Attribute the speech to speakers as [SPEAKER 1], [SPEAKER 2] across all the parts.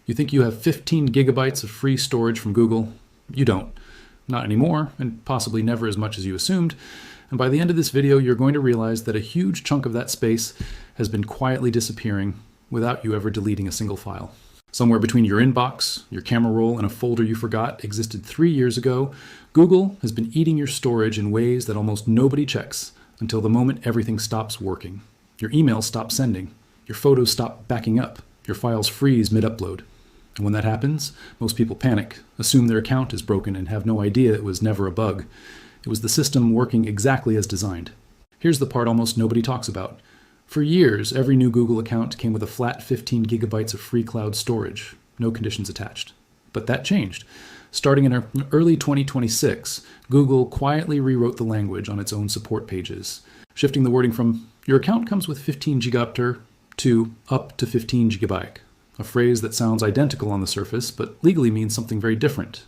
[SPEAKER 1] You think you have 15 gigabytes of free storage from Google? You don't. Not anymore, and possibly never as much as you assumed. And by the end of this video, you're going to realize that a huge chunk of that space has been quietly disappearing without you ever deleting a single file. Somewhere between your inbox, your camera roll, and a folder you forgot existed 3 years ago, Google has been eating your storage in ways that almost nobody checks until the moment everything stops working. Your emails stop sending, your photos stop backing up, your files freeze mid-upload. And when that happens, most people panic, assume their account is broken, and have no idea it was never a bug. It was the system working exactly as designed. Here's the part almost nobody talks about. For years, every new Google account came with a flat 15 gigabytes of free cloud storage, no conditions attached. But that changed. Starting in early 2026, Google quietly rewrote the language on its own support pages, shifting the wording from "your account comes with 15 gigabyte" to "up to 15 gigabyte," a phrase that sounds identical on the surface, but legally means something very different.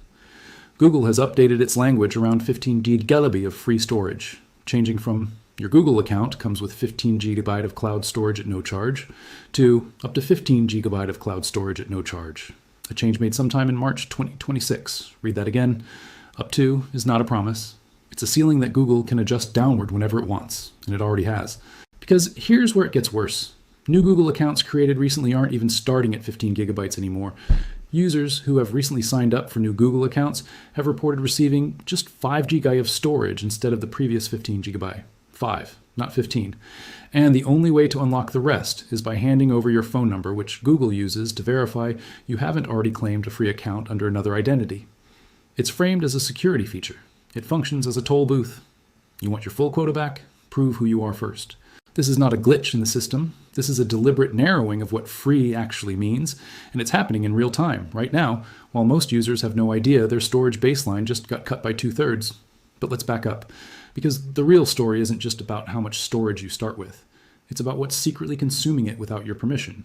[SPEAKER 1] Google has updated its language around 15 gigabyte of free storage, changing from "your Google account comes with 15 gigabyte of cloud storage at no charge" to "up to 15 gigabyte of cloud storage at no charge." A change made sometime in March 2026. Read that again. Up to is not a promise. It's a ceiling that Google can adjust downward whenever it wants, and it already has. Because here's where it gets worse. New Google accounts created recently aren't even starting at 15 gigabytes anymore. Users who have recently signed up for new Google accounts have reported receiving just 5 GB of storage instead of the previous 15 GB. 5, not 15. And the only way to unlock the rest is by handing over your phone number, which Google uses to verify you haven't already claimed a free account under another identity. It's framed as a security feature. It functions as a toll booth. You want your full quota back? Prove who you are first. This is not a glitch in the system. This is a deliberate narrowing of what free actually means, and it's happening in real time, right now, while most users have no idea their storage baseline just got cut by 2/3. But let's back up, because the real story isn't just about how much storage you start with. It's about what's secretly consuming it without your permission.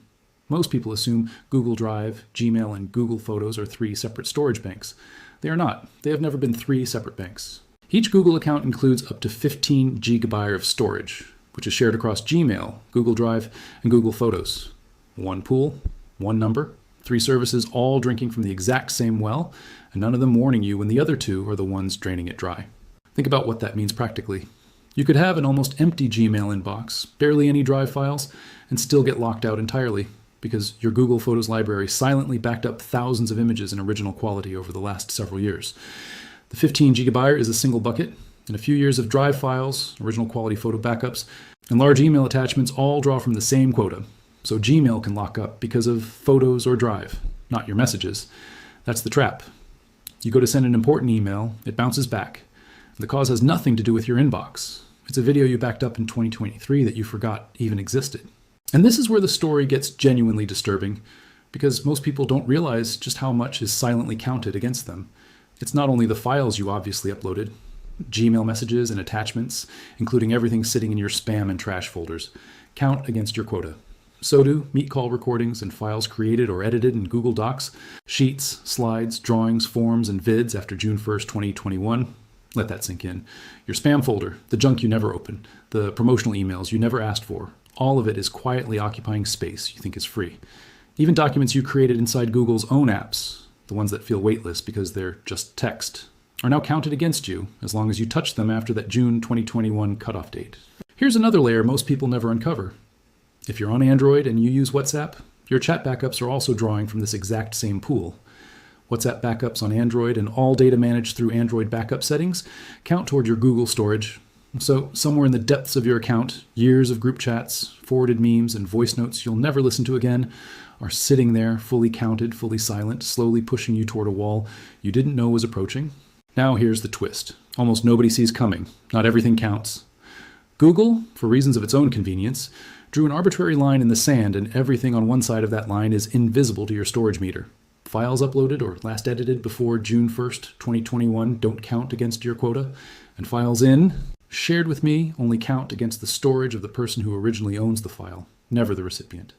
[SPEAKER 1] Most people assume Google Drive, Gmail, and Google Photos are 3 separate storage banks. They are not. They have never been 3 separate banks. Each Google account includes up to 15 gigabyte of storage, which is shared across Gmail, Google Drive, and Google Photos. One pool, one number, 3 services all drinking from the exact same well, and none of them warning you when the other 2 are the ones draining it dry. Think about what that means practically. You could have an almost empty Gmail inbox, barely any Drive files, and still get locked out entirely, because your Google Photos library silently backed up thousands of images in original quality over the last several years. The 15 gigabyte is a single bucket, and a few years of Drive files, original quality photo backups, and large email attachments all draw from the same quota. So Gmail can lock up because of Photos or Drive, not your messages. That's the trap. You go to send an important email, it bounces back. The cause has nothing to do with your inbox. It's a video you backed up in 2023 that you forgot even existed. And this is where the story gets genuinely disturbing, because most people don't realize just how much is silently counted against them. It's not only the files you obviously uploaded, Gmail messages and attachments, including everything sitting in your spam and trash folders, count against your quota. So do Meet call recordings and files created or edited in Google Docs, sheets, slides, drawings, forms, and vids after June 1st, 2021. Let that sink in. Your spam folder, the junk you never open, the promotional emails you never asked for, all of it is quietly occupying space you think is free. Even documents you created inside Google's own apps, the ones that feel weightless because they're just text, are now counted against you as long as you touch them after that June 2021 cutoff date. Here's another layer most people never uncover. If you're on Android and you use WhatsApp, your chat backups are also drawing from this exact same pool. WhatsApp backups on Android and all data managed through Android backup settings count toward your Google storage. So somewhere in the depths of your account, years of group chats, forwarded memes, and voice notes you'll never listen to again are sitting there, fully counted, fully silent, slowly pushing you toward a wall you didn't know was approaching. Now here's the twist. Almost nobody sees coming. Not everything counts. Google, for reasons of its own convenience, drew an arbitrary line in the sand, and everything on one side of that line is invisible to your storage meter. Files uploaded or last edited before June 1st, 2021 don't count against your quota, and files shared with me only count against the storage of the person who originally owns the file, never the recipient.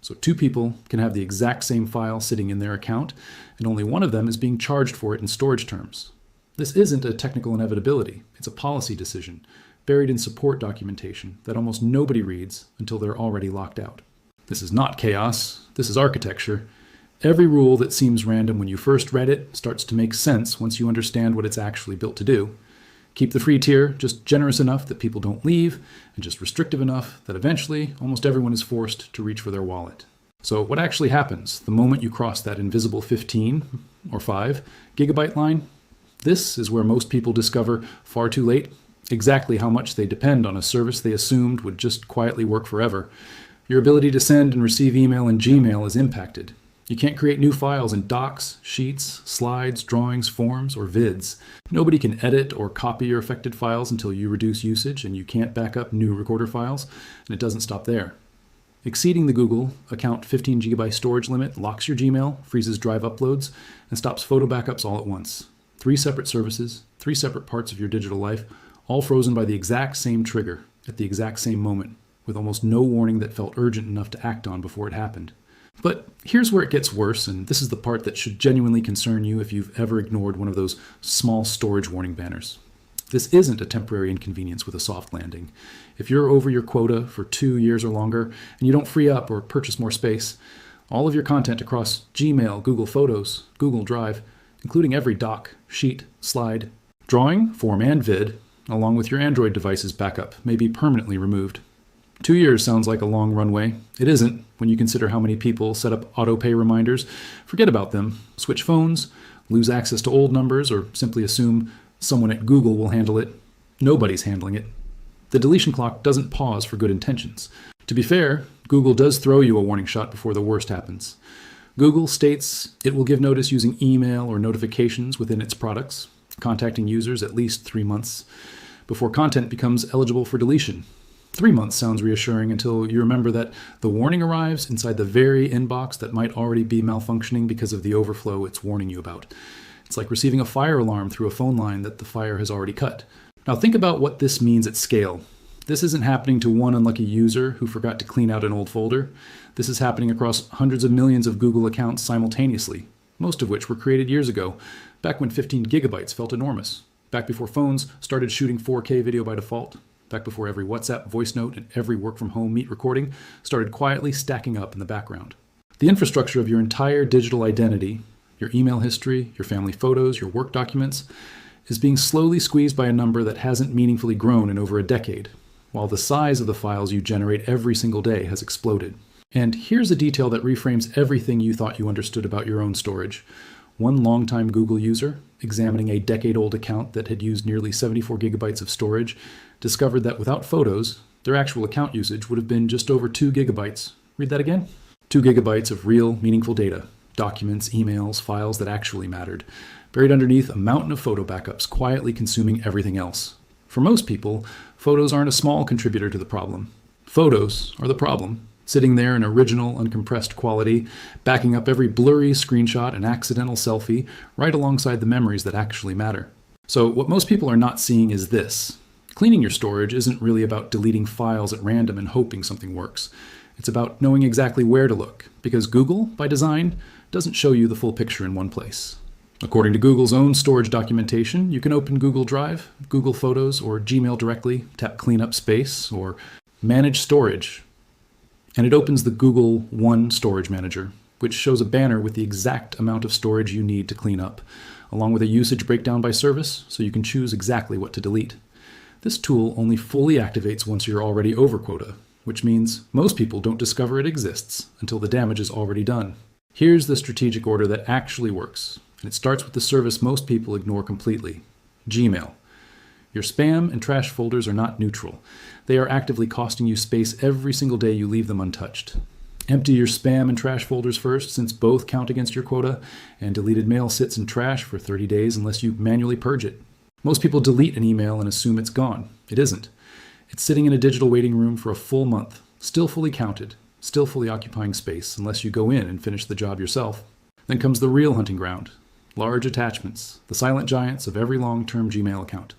[SPEAKER 1] So 2 people can have the exact same file sitting in their account, and only one of them is being charged for it in storage terms. This isn't a technical inevitability, it's a policy decision, buried in support documentation that almost nobody reads until they're already locked out. This is not chaos, this is architecture, Every rule that seems random when you first read it starts to make sense once you understand what it's actually built to do. Keep the free tier just generous enough that people don't leave, and just restrictive enough that eventually almost everyone is forced to reach for their wallet. So what actually happens the moment you cross that invisible 15 or 5 gigabyte line? This is where most people discover far too late exactly how much they depend on a service they assumed would just quietly work forever. Your ability to send and receive email in Gmail is impacted. You can't create new files in docs, sheets, slides, drawings, forms, or vids. Nobody can edit or copy your affected files until you reduce usage, and you can't back up new recorder files, and it doesn't stop there. Exceeding the Google account 15 GB storage limit locks your Gmail, freezes drive uploads, and stops photo backups all at once. 3 separate services, 3 separate parts of your digital life, all frozen by the exact same trigger, at the exact same moment, with almost no warning that felt urgent enough to act on before it happened. But here's where it gets worse, and this is the part that should genuinely concern you if you've ever ignored one of those small storage warning banners. This isn't a temporary inconvenience with a soft landing. If you're over your quota for 2 years or longer, and you don't free up or purchase more space, all of your content across Gmail, Google Photos, Google Drive, including every doc, sheet, slide, drawing, form, and vid, along with your Android device's backup, may be permanently removed. 2 years sounds like a long runway. It isn't when you consider how many people set up auto-pay reminders, forget about them, switch phones, lose access to old numbers, or simply assume someone at Google will handle it. Nobody's handling it. The deletion clock doesn't pause for good intentions. To be fair, Google does throw you a warning shot before the worst happens. Google states it will give notice using email or notifications within its products, contacting users at least 3 months before content becomes eligible for deletion. 3 months sounds reassuring until you remember that the warning arrives inside the very inbox that might already be malfunctioning because of the overflow it's warning you about. It's like receiving a fire alarm through a phone line that the fire has already cut. Now think about what this means at scale. This isn't happening to one unlucky user who forgot to clean out an old folder. This is happening across hundreds of millions of Google accounts simultaneously, most of which were created years ago, back when 15 gigabytes felt enormous, back before phones started shooting 4K video by default, back before every WhatsApp voice note and every work-from-home Meet recording started quietly stacking up in the background. The infrastructure of your entire digital identity, your email history, your family photos, your work documents, is being slowly squeezed by a number that hasn't meaningfully grown in over a decade, while the size of the files you generate every single day has exploded. And here's a detail that reframes everything you thought you understood about your own storage. One longtime Google user, examining a decade-old account that had used nearly 74 gigabytes of storage, discovered that without photos, their actual account usage would have been just over 2 gigabytes. Read that again? 2 gigabytes of real, meaningful data, documents, emails, files that actually mattered, buried underneath a mountain of photo backups, quietly consuming everything else. For most people, photos aren't a small contributor to the problem. Photos are the problem, sitting there in original, uncompressed quality, backing up every blurry screenshot and accidental selfie right alongside the memories that actually matter. So what most people are not seeing is this. Cleaning your storage isn't really about deleting files at random and hoping something works. It's about knowing exactly where to look, because Google, by design, doesn't show you the full picture in one place. According to Google's own storage documentation, you can open Google Drive, Google Photos, or Gmail directly, tap Clean Up Space, or Manage Storage, and it opens the Google One Storage Manager, which shows a banner with the exact amount of storage you need to clean up, along with a usage breakdown by service, so you can choose exactly what to delete. This tool only fully activates once you're already over quota, which means most people don't discover it exists until the damage is already done. Here's the strategic order that actually works, and it starts with the service most people ignore completely: Gmail. Your spam and trash folders are not neutral. They are actively costing you space every single day you leave them untouched. Empty your spam and trash folders first, since both count against your quota, and deleted mail sits in trash for 30 days unless you manually purge it. Most people delete an email and assume it's gone. It isn't. It's sitting in a digital waiting room for a full month, still fully counted, still fully occupying space unless you go in and finish the job yourself. Then comes the real hunting ground: large attachments, the silent giants of every long-term Gmail account.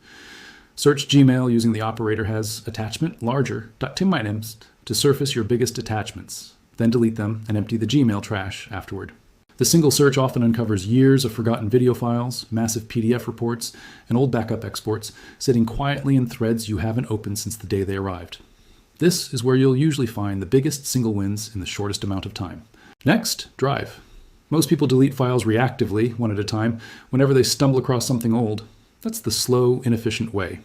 [SPEAKER 1] Search Gmail using the operator has attachment larger.timitems to surface your biggest attachments, then delete them and empty the Gmail trash afterward. The single search often uncovers years of forgotten video files, massive PDF reports, and old backup exports sitting quietly in threads you haven't opened since the day they arrived. This is where you'll usually find the biggest single wins in the shortest amount of time. Next, Drive. Most people delete files reactively, one at a time, whenever they stumble across something old. That's the slow, inefficient way.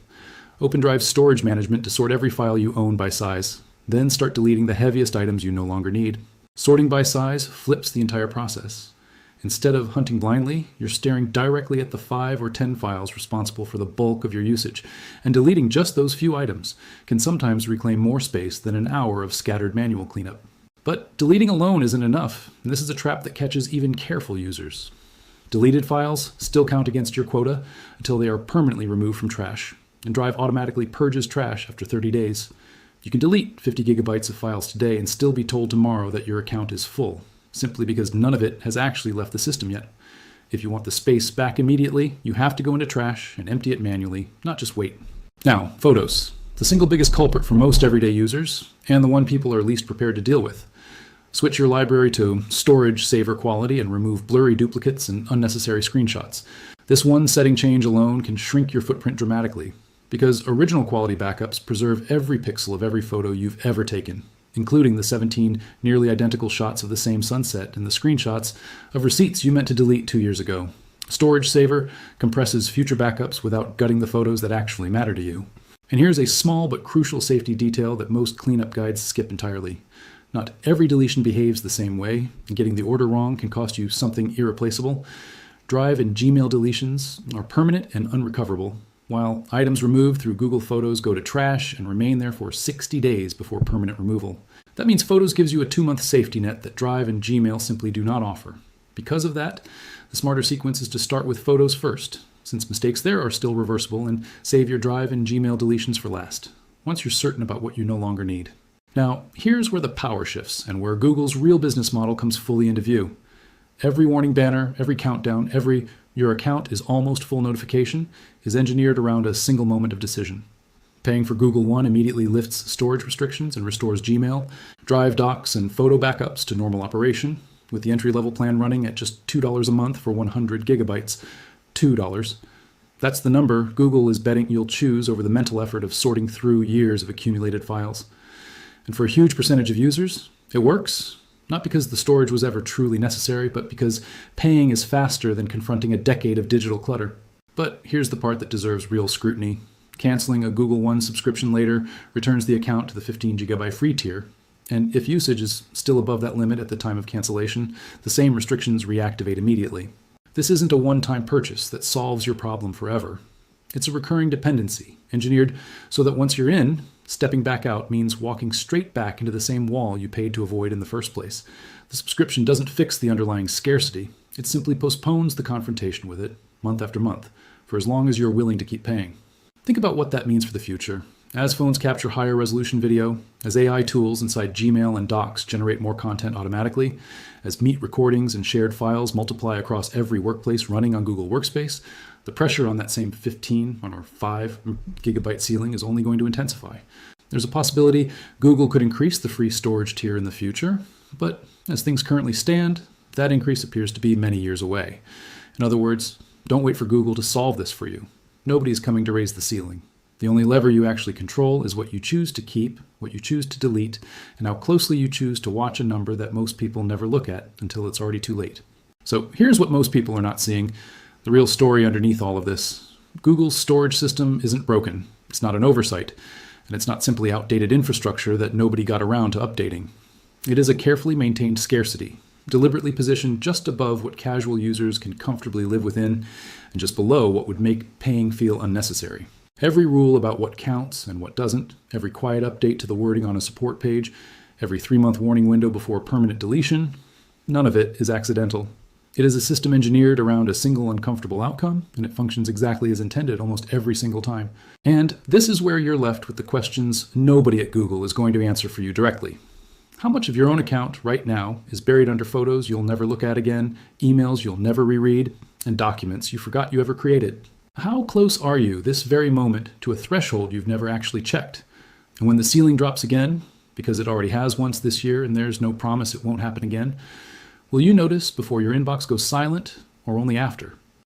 [SPEAKER 1] OpenDrive's storage management to sort every file you own by size, then start deleting the heaviest items you no longer need. Sorting by size flips the entire process. Instead of hunting blindly, you're staring directly at the 5 or 10 files responsible for the bulk of your usage, and deleting just those few items can sometimes reclaim more space than an hour of scattered manual cleanup. But deleting alone isn't enough, and this is a trap that catches even careful users. Deleted files still count against your quota until they are permanently removed from trash, and Drive automatically purges trash after 30 days. You can delete 50 gigabytes of files today and still be told tomorrow that your account is full, simply because none of it has actually left the system yet. If you want the space back immediately, you have to go into trash and empty it manually, not just wait. Now, photos. The single biggest culprit for most everyday users, and the one people are least prepared to deal with. Switch your library to storage saver quality and remove blurry duplicates and unnecessary screenshots. This one setting change alone can shrink your footprint dramatically, because original quality backups preserve every pixel of every photo you've ever taken, including the 17 nearly identical shots of the same sunset and the screenshots of receipts you meant to delete 2 years ago. Storage Saver compresses future backups without gutting the photos that actually matter to you. And here's a small but crucial safety detail that most cleanup guides skip entirely. Not every deletion behaves the same way, and getting the order wrong can cost you something irreplaceable. Drive and Gmail deletions are permanent and unrecoverable, while items removed through Google Photos go to trash and remain there for 60 days before permanent removal. That means Photos gives you a 2-month safety net that Drive and Gmail simply do not offer. Because of that, the smarter sequence is to start with Photos first, since mistakes there are still reversible, and save your Drive and Gmail deletions for last, once you're certain about what you no longer need. Now, here's where the power shifts and where Google's real business model comes fully into view. Every warning banner, every countdown, every "your account is almost full" notification is engineered around a single moment of decision. Paying for Google One immediately lifts storage restrictions and restores Gmail, Drive docs, and photo backups to normal operation, with the entry-level plan running at just $2 a month for 100 gigabytes. $2. That's the number Google is betting you'll choose over the mental effort of sorting through years of accumulated files. And for a huge percentage of users, it works. Not because the storage was ever truly necessary, but because paying is faster than confronting a decade of digital clutter. But here's the part that deserves real scrutiny. Canceling a Google One subscription later returns the account to the 15 gigabyte free tier. And if usage is still above that limit at the time of cancellation, the same restrictions reactivate immediately. This isn't a one-time purchase that solves your problem forever. It's a recurring dependency, engineered so that once you're in, stepping back out means walking straight back into the same wall you paid to avoid in the first place. The subscription doesn't fix the underlying scarcity. It simply postpones the confrontation with it, month after month, for as long as you're willing to keep paying. Think about what that means for the future. As phones capture higher resolution video, as AI tools inside Gmail and Docs generate more content automatically, as Meet recordings and shared files multiply across every workplace running on Google Workspace, the pressure on that same 15 or 5 gigabyte ceiling is only going to intensify. There's a possibility Google could increase the free storage tier in the future, but as things currently stand, that increase appears to be many years away. In other words, don't wait for Google to solve this for you. Nobody's coming to raise the ceiling. The only lever you actually control is what you choose to keep, what you choose to delete, and how closely you choose to watch a number that most people never look at until it's already too late. So here's what most people are not seeing. The real story underneath all of this. Google's storage system isn't broken. It's not an oversight. And it's not simply outdated infrastructure that nobody got around to updating. It is a carefully maintained scarcity, deliberately positioned just above what casual users can comfortably live within, and just below what would make paying feel unnecessary. Every rule about what counts and what doesn't, every quiet update to the wording on a support page, every 3-month warning window before permanent deletion, none of it is accidental. It is a system engineered around a single uncomfortable outcome, and it functions exactly as intended almost every single time. And this is where you're left with the questions nobody at Google is going to answer for you directly. How much of your own account right now is buried under photos you'll never look at again, emails you'll never reread, and documents you forgot you ever created? How close are you this very moment to a threshold you've never actually checked? And when the ceiling drops again, because it already has once this year and there's no promise it won't happen again, will you notice before your inbox goes silent or only after?